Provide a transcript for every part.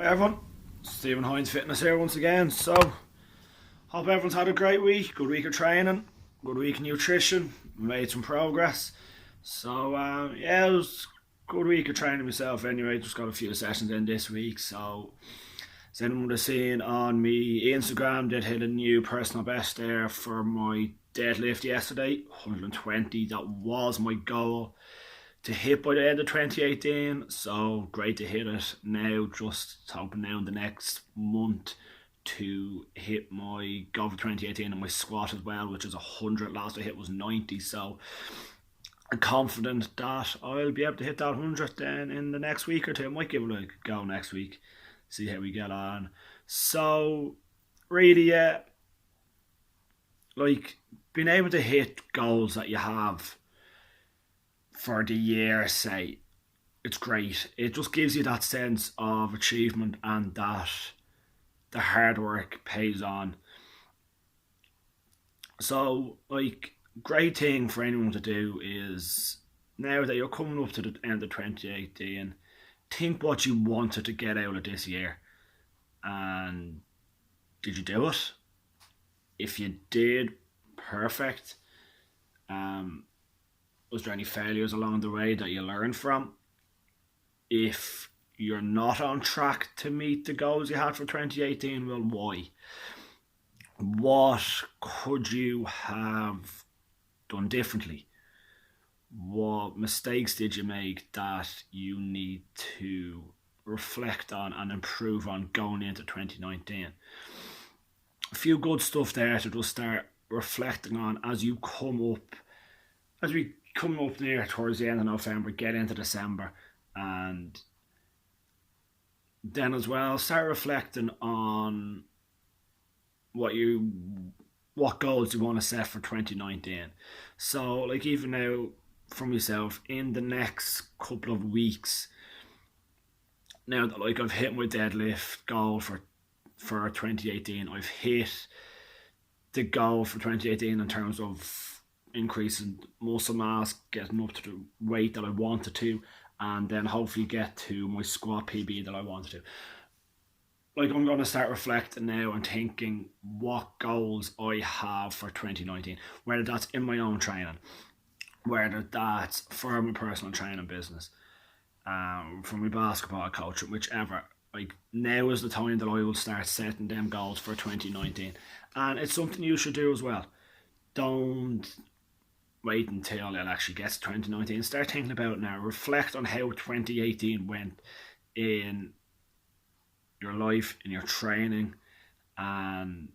Everyone, Stephen Hines Fitness here once again. So, hope everyone's had a great week, good week of training, good week of nutrition, made some progress. So, it was a good week of training myself anyway, just got a few sessions in this week. So, as anyone would have seen on me Instagram, did hit a new personal best there for my deadlift yesterday, 120. That was my goal to hit by the end of 2018, so great to hit it now. Just hoping now in the next month to hit my goal for 2018 and my squat as well, which is 100. Last I hit was 90, so I'm confident that I'll be able to hit that 100 then in the next week or two. I might give it a go next week, see how we get on. So really, yeah, like being able to hit goals that you have for the year, say, it's great. It just gives you that sense of achievement and that the hard work pays on. So, like, great thing for anyone to do is now that you're coming up to the end of 2018, think what you wanted to get out of this year. And did you do it? If you did, perfect. Was there any failures along the way that you learned from? If you're not on track to meet the goals you had for 2018, well, why? What could you have done differently? What mistakes did you make that you need to reflect on and improve on going into 2019? A few good stuff there to just start reflecting on as you we come up near towards the end of November, get into December, and then as well start reflecting on what goals you want to set for 2019. So, like, even now for myself, in the next couple of weeks, now that like I've hit my deadlift goal for 2018, I've hit the goal for 2018 in terms of increasing muscle mass, getting up to the weight that I wanted to, and then hopefully get to my squat PB that I wanted to. Like, I'm going to start reflecting now and thinking what goals I have for 2019, whether that's in my own training, whether that's for my personal training business, for my basketball coaching, whichever. Like, now is the time that I will start setting them goals for 2019, and it's something you should do as well. Don't wait until it actually gets to 2019. Start thinking about it now. Reflect on how 2018 went in your life, in your training, and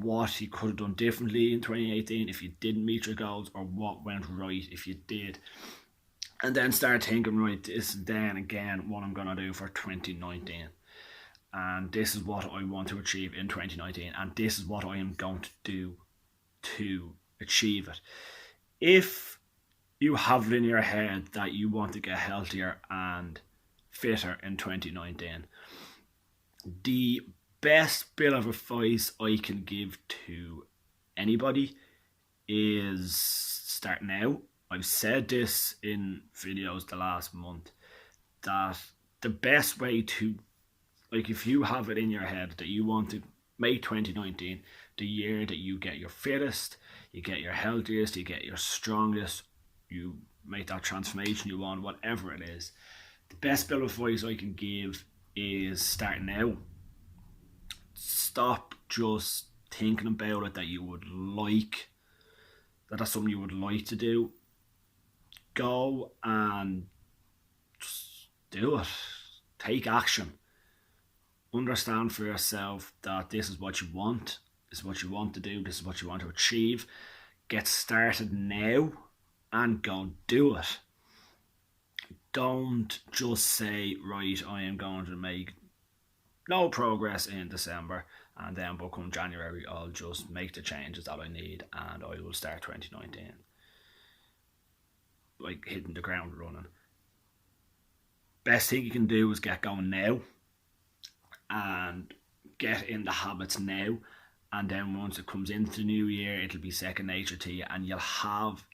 what you could have done differently in 2018 if you didn't meet your goals, or what went right if you did. And then start thinking, right, this is then again what I'm going to do for 2019. And this is what I want to achieve in 2019. And this is what I am going to do to achieve it. If you have it in your head that you want to get healthier and fitter in 2019, the best bit of advice I can give to anybody is start now. I've said this in videos the last month, that the best way to, like, if you have it in your head that you want to make 2019 the year that you get your fittest, you get your healthiest, you get your strongest, you make that transformation you want, whatever it is, the best bit of advice I can give is start now. Stop just thinking about it, that that's something you would like to do. Go and just do it. Take action. Understand for yourself that this is what you want. This is what you want to do. This is what you want to achieve. Get started now and go do it. Don't just say, right, I am going to make no progress in December, and then but come January I'll just make the changes that I need and I will start 2019 like hitting the ground running. Best thing you can do is get going now and get in the habits now, and then once it comes into the new year, it'll be second nature to you, and you'll have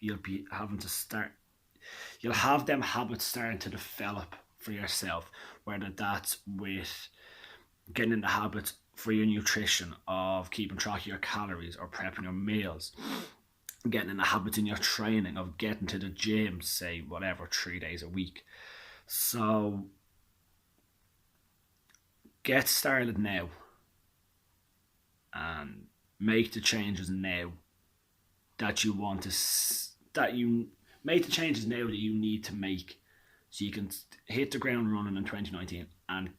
them habits starting to develop for yourself whether that's with getting in the habit for your nutrition of keeping track of your calories or prepping your meals, getting in the habit in your training of getting to the gym, say whatever, 3 days a week. So get started now and make the changes now that you want to, that you make the changes now that you need to make, so you can hit the ground running in 2019 and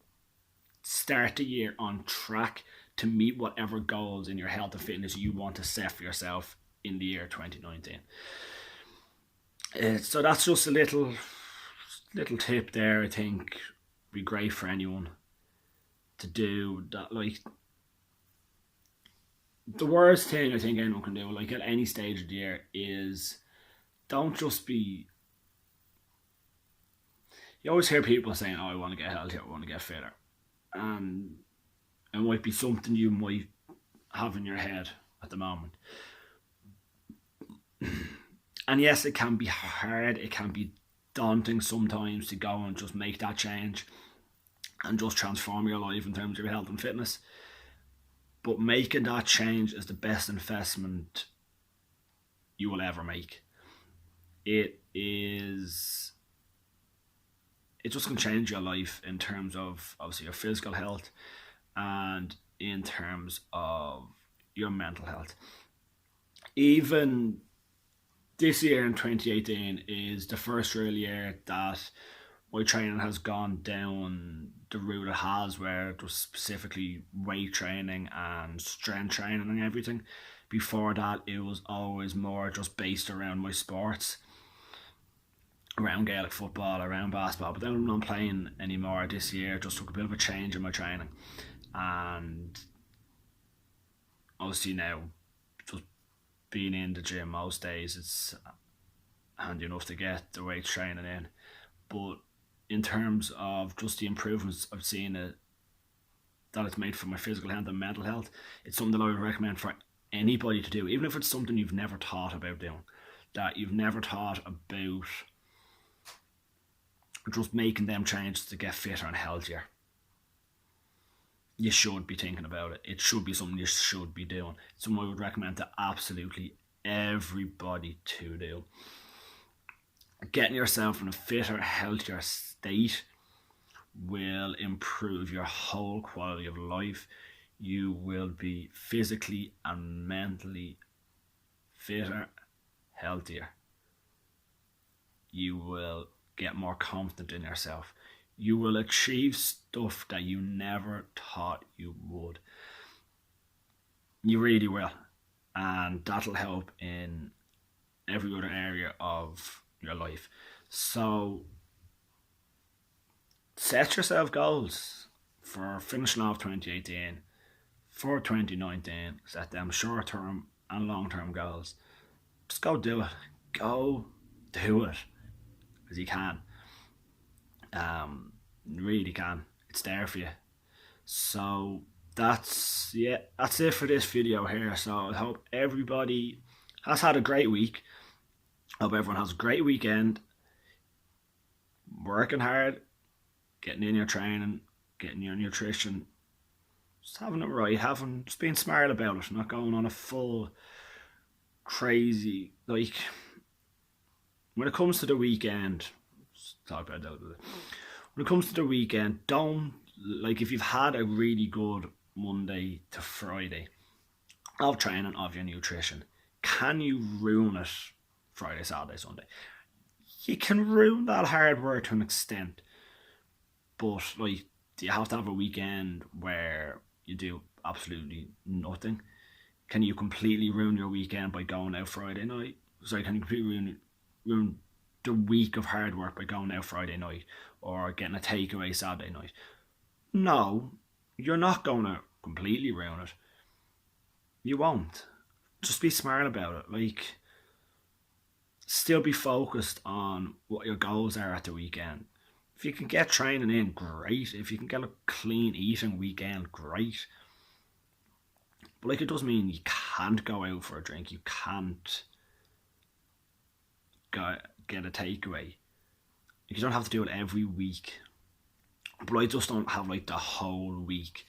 start the year on track to meet whatever goals in your health and fitness you want to set for yourself in the year 2019. So that's just a little tip there. I think be great for anyone to do that. Like, the worst thing I think anyone can do, like at any stage of the year, is don't just be. You always hear people saying, "Oh, I want to get healthier, I want to get fitter," and it might be something you might have in your head at the moment. And yes, it can be hard, it can be daunting sometimes to go and just make that change and just transform your life in terms of your health and fitness. But making that change is the best investment you will ever make. It's just going to change your life in terms of obviously your physical health and in terms of your mental health. Even this year in 2018 is the first real year that my training has gone down the route it has, where it was specifically weight training and strength training and everything. Before that, it was always more just based around my sports, around Gaelic football, around basketball. But then I'm not playing anymore this year. Just took a bit of a change in my training, and obviously now just being in the gym most days, it's handy enough to get the weight training in. But in terms of just the improvements I've seen that it's made for my physical health and mental health, it's something that I would recommend for anybody to do, even if it's something you've never thought about doing, that you've never thought about just making them changes to get fitter and healthier. You should be thinking about it. It should be something you should be doing. It's something I would recommend to absolutely everybody to do. Getting yourself in a fitter, healthier state will improve your whole quality of life. You will be physically and mentally fitter, healthier. You will get more confident in yourself. You will achieve stuff that you never thought you would. You really will. And that'll help in every other area of your life. So set yourself goals for finishing off 2018, for 2019. Set them short term and long term goals. Just go do it. Go do it, because you can. You really can. It's there for you. So that's it for this video here. So I hope everybody has had a great week. Hope everyone has a great weekend. Working hard, getting in your training, getting your nutrition, just having it right, just being smart about it, not going on a full crazy, like, when it comes to the weekend, let's talk about that a bit. When it comes to the weekend, don't, like, if you've had a really good Monday to Friday of training, of your nutrition, can you ruin it Friday, Saturday, Sunday? You can ruin that hard work to an extent, but like, do you have to have a weekend where you do absolutely nothing? Can you completely ruin your weekend by going out Friday night? Sorry, can you completely ruin the week of hard work by going out Friday night or getting a takeaway Saturday night? No, you're not going to completely ruin it. You won't. Just be smart about it. Like, still be focused on what your goals are at the weekend. If you can get training in, great. If you can get a clean eating weekend, great. But like, it doesn't mean you can't go out for a drink. You can't get a takeaway. You don't have to do it every week but I just don't have like the whole week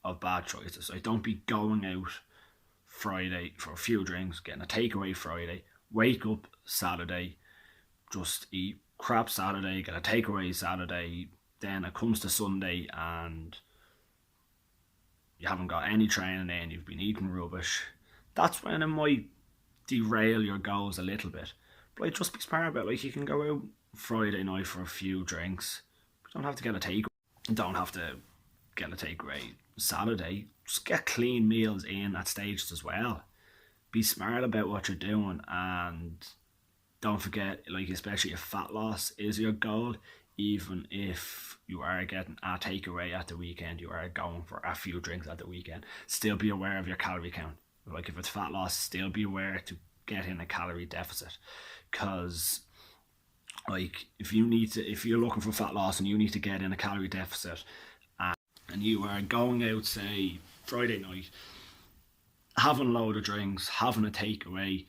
of bad choices. I don't be going out Friday for a few drinks, getting a takeaway Friday, wake up Saturday, just eat crap Saturday, get a takeaway Saturday, then it comes to Sunday and you haven't got any training in, you've been eating rubbish. That's when it might derail your goals a little bit. But like, just be smart about it. Like, you can go out Friday night for a few drinks. You don't have to get a takeaway. You don't have to get a takeaway Saturday. Just get clean meals in at stages as well. Be smart about what you're doing, and don't forget, like, especially if fat loss is your goal, even if you are getting a takeaway at the weekend, you are going for a few drinks at the weekend, still be aware of your calorie count. Like, if it's fat loss, still be aware to get in a calorie deficit, because like, if you're looking for fat loss and you need to get in a calorie deficit, and you are going out, say, Friday night, having a load of drinks, having a takeaway,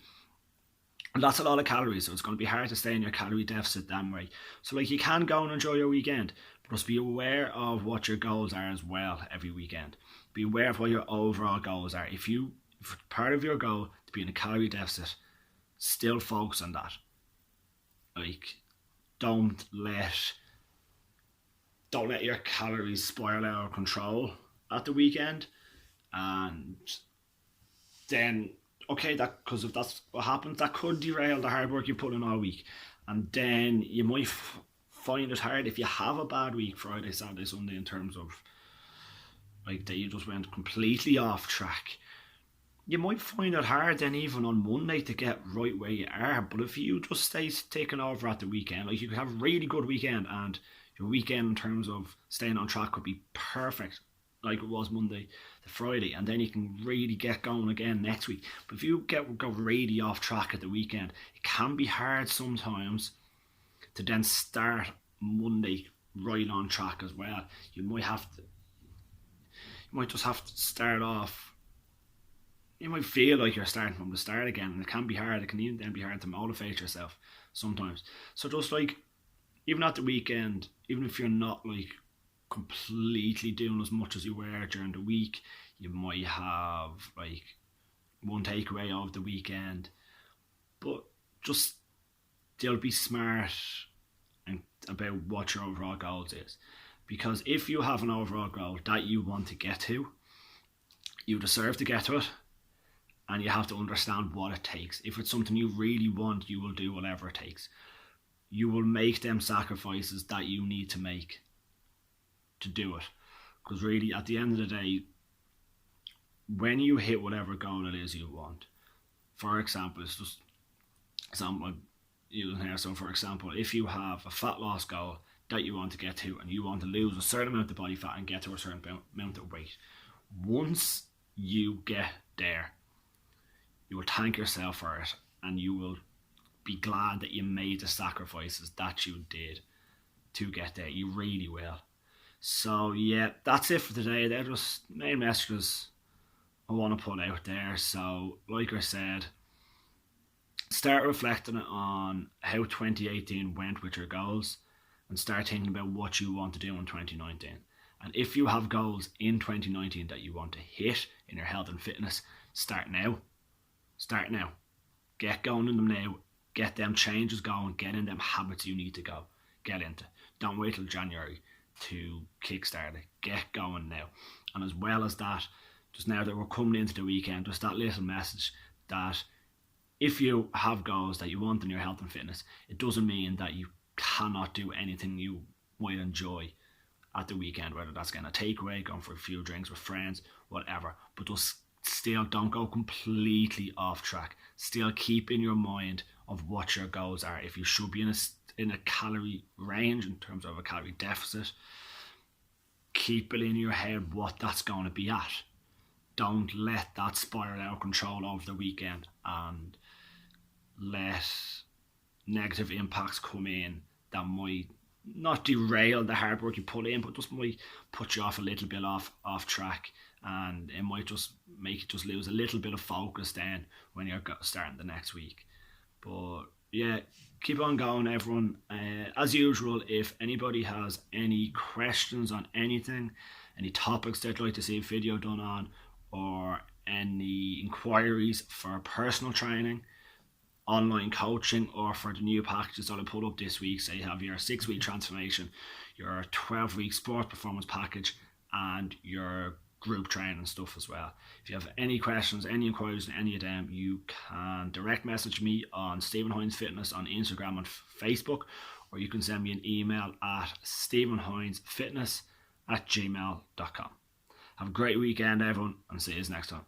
and that's a lot of calories, so it's going to be hard to stay in your calorie deficit that way. So like, you can go and enjoy your weekend, but just be aware of what your goals are as well every weekend. Be aware of what your overall goals are. If part of your goal to be in a calorie deficit, still focus on that. Like, don't let your calories spiral out of control at the weekend, and then that, because if that's what happens, that could derail the hard work you put in all week, and then you might find it hard if you have a bad week Friday, Saturday, Sunday, in terms of like that you just went completely off track. You might find it hard then even on Monday to get right where you are. But if you just stay taking over at the weekend, like, you could have a really good weekend, and your weekend in terms of staying on track could be perfect, like it was Monday to Friday, and then you can really get going again next week. But if you go really off track at the weekend, it can be hard sometimes to then start Monday right on track as well. You might just have to start off. You might feel like you're starting from the start again, and it can be hard. It can even then be hard to motivate yourself sometimes. So just like, even at the weekend, even if you're not like completely doing as much as you were during the week, you might have like one takeaway of the weekend, but just still be smart and about what your overall goals is. Because if you have an overall goal that you want to get to, you deserve to get to it, and you have to understand what it takes. If it's something you really want, you will do whatever it takes. You will make them sacrifices that you need to make to do it. Because really, at the end of the day, when you hit whatever goal it is you want, for example, it's just example I'm using here. So for example, if you have a fat loss goal that you want to get to, and you want to lose a certain amount of body fat and get to a certain amount of weight, once you get there, you will thank yourself for it, and you will be glad that you made the sacrifices that you did to get there. You really will. So yeah, that's it for today. They're just main messages I want to put out there. So like I said, start reflecting on how 2018 went with your goals, and start thinking about what you want to do in 2019. And if you have goals in 2019 that you want to hit in your health and fitness, start now. Start now. Get going in them now. Get them changes going. Get in them habits you need to get into. Don't wait till January to kickstart it. Get going now. And as well as that, just now that we're coming into the weekend, just that little message that if you have goals that you want in your health and fitness, it doesn't mean that you cannot do anything you might enjoy at the weekend, whether that's getting a takeaway, going for a few drinks with friends, whatever. But just still don't go completely off track. Still keep in your mind of what your goals are. If you should be in a calorie range in terms of a calorie deficit, keep it in your head what that's going to be at. Don't let that spiral out of control over the weekend, and let negative impacts come in that might not derail the hard work you put in, but just might put you off a little bit off track, and it might just make you just lose a little bit of focus then when you're starting the next week. But yeah, keep on going, everyone. As usual, if anybody has any questions on anything, any topics they'd like to see a video done on, or any inquiries for personal training, online coaching, or for the new packages that I put up this week, so you have your 6-week transformation, your 12-week sports performance package, and your group training stuff as well. If you have any questions, any inquiries on any of them, you can direct message me on Stephen Hines Fitness on Instagram and Facebook, or you can send me an email at stephenhinesfitness@gmail.com. Have a great weekend, everyone, and see you next time.